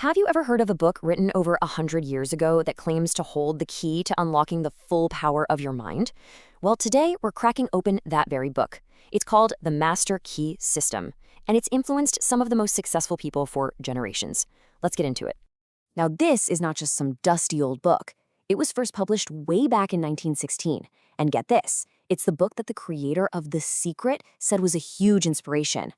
Have you ever heard of a book written over 100 years ago that claims to hold the key to unlocking the full power of your mind? Well, today we're cracking open that very book. It's called The Master Key System, and it's influenced some of the most successful people for generations. Let's get into it. Now, this is not just some dusty old book. It was first published way back in 1916. And get this, it's the book that the creator of The Secret said was a huge inspiration.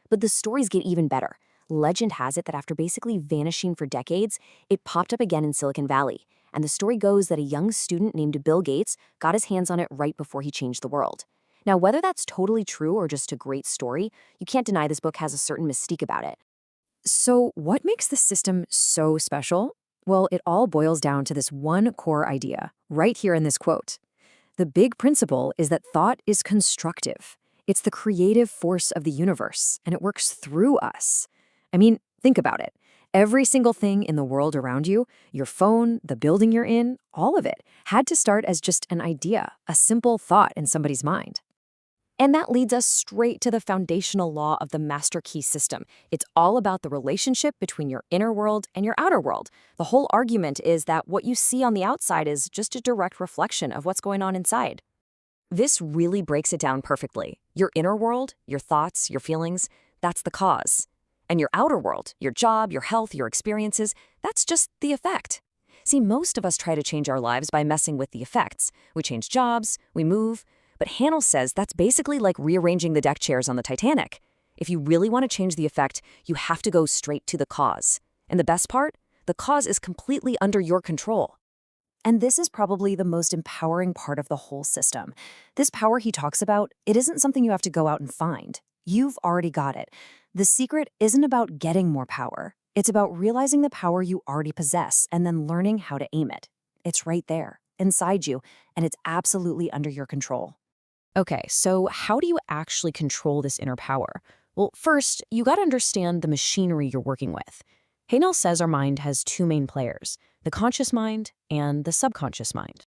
But the stories get even better. Legend has it that after basically vanishing for decades, it popped up again in Silicon Valley. And the story goes that a young student named Bill Gates got his hands on it right before he changed the world. Now, whether that's totally true or just a great story, you can't deny this book has a certain mystique about it. So, what makes the system so special? Well, it all boils down to this one core idea, right here in this quote. The big principle is that thought is constructive. It's the creative force of the universe, and it works through us. I mean, think about it. Every single thing in the world around you, your phone, the building you're in, all of it, had to start as just an idea, a simple thought in somebody's mind. And that leads us straight to the foundational law of the Master Key System. It's all about the relationship between your inner world and your outer world. The whole argument is that what you see on the outside is just a direct reflection of what's going on inside. This really breaks it down perfectly. Your inner world, your thoughts, your feelings, that's the cause. And your outer world, your job, your health, your experiences, that's just the effect. See, most of us try to change our lives by messing with the effects. We change jobs, we move, but Hanel says that's basically like rearranging the deck chairs on the Titanic. If you really want to change the effect, you have to go straight to the cause. And the best part? The cause is completely under your control. And this is probably the most empowering part of the whole system. This power he talks about, it isn't something you have to go out and find. You've already got it. The secret isn't about getting more power. It's about realizing the power you already possess and then learning how to aim it. It's right there, inside you, and it's absolutely under your control. Okay, so how do you actually control this inner power? Well, first, you gotta understand the machinery you're working with. Haenel says our mind has two main players, the conscious mind and the subconscious mind.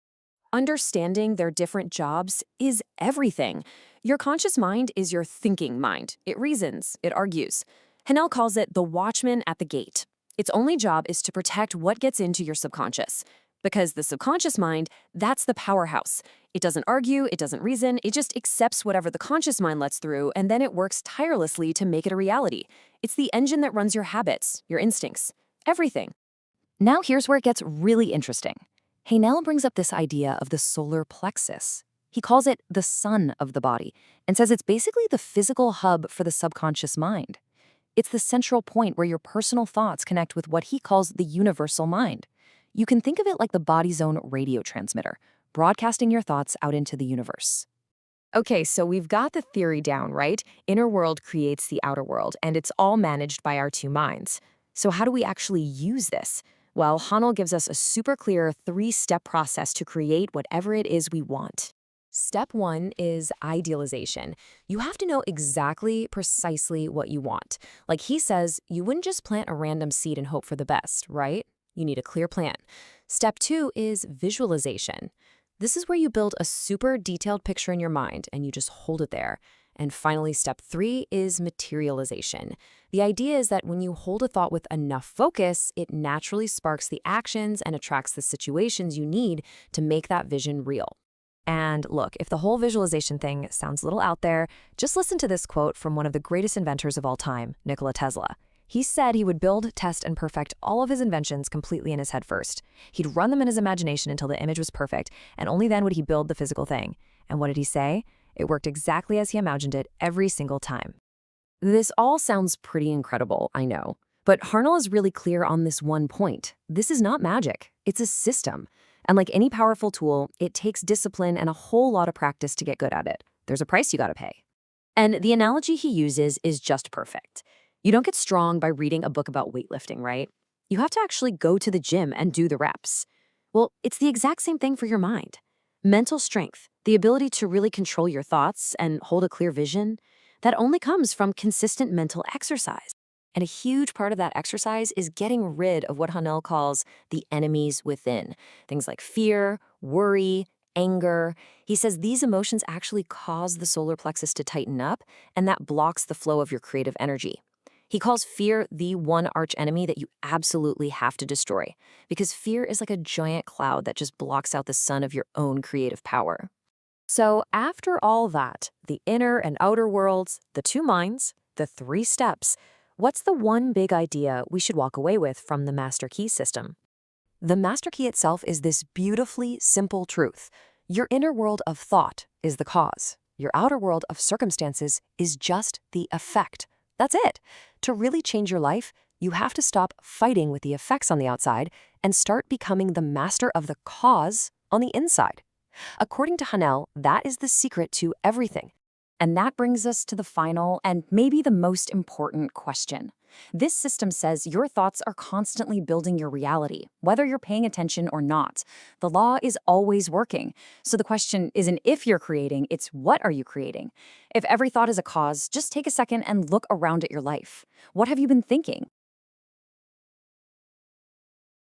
Understanding their different jobs is everything. Your conscious mind is your thinking mind. It reasons, it argues. Hanel calls it the watchman at the gate. Its only job is to protect what gets into your subconscious. Because the subconscious mind, that's the powerhouse. It doesn't argue, it doesn't reason, it just accepts whatever the conscious mind lets through, and then it works tirelessly to make it a reality. It's the engine that runs your habits, your instincts, everything. Now here's where it gets really interesting. Haenel brings up this idea of the solar plexus. He calls it the sun of the body and says it's basically the physical hub for the subconscious mind. It's the central point where your personal thoughts connect with what he calls the universal mind. You can think of it like the body's own radio transmitter, broadcasting your thoughts out into the universe. Okay, so we've got the theory down, right? Inner world creates the outer world, and it's all managed by our two minds. So how do we actually use this? Well, Hanel gives us a super clear 3-step process to create whatever it is we want. Step 1 is idealization. You have to know exactly, precisely what you want. Like he says, you wouldn't just plant a random seed and hope for the best, right? You need a clear plan. Step 2 is visualization. This is where you build a super detailed picture in your mind and you just hold it there. And finally, step 3 is materialization. The idea is that when you hold a thought with enough focus, it naturally sparks the actions and attracts the situations you need to make that vision real. And look, if the whole visualization thing sounds a little out there, just listen to this quote from one of the greatest inventors of all time, Nikola Tesla. He said he would build, test, and perfect all of his inventions completely in his head first. He'd run them in his imagination until the image was perfect, and only then would he build the physical thing. And what did he say? It worked exactly as he imagined it every single time. This all sounds pretty incredible, I know. But Harnell is really clear on this one point. This is not magic. It's a system. And like any powerful tool, it takes discipline and a whole lot of practice to get good at it. There's a price you gotta pay. And the analogy he uses is just perfect. You don't get strong by reading a book about weightlifting, right? You have to actually go to the gym and do the reps. Well, it's the exact same thing for your mind. Mental strength, the ability to really control your thoughts and hold a clear vision, that only comes from consistent mental exercise. And a huge part of that exercise is getting rid of what Hanel calls the enemies within. Things like fear, worry, anger. He says these emotions actually cause the solar plexus to tighten up, and that blocks the flow of your creative energy. He calls fear the one archenemy that you absolutely have to destroy, because fear is like a giant cloud that just blocks out the sun of your own creative power. So, after all that, the inner and outer worlds, the two minds, the three steps, what's the one big idea we should walk away with from the Master Key system? The Master Key itself is this beautifully simple truth. Your inner world of thought is the cause. Your outer world of circumstances is just the effect. That's it. To really change your life, you have to stop fighting with the effects on the outside and start becoming the master of the cause on the inside. According to Hanel, that is the secret to everything. And that brings us to the final and maybe the most important question. This system says your thoughts are constantly building your reality, whether you're paying attention or not. The law is always working. So the question isn't if you're creating, it's what are you creating? If every thought is a cause, just take a second and look around at your life. What have you been thinking?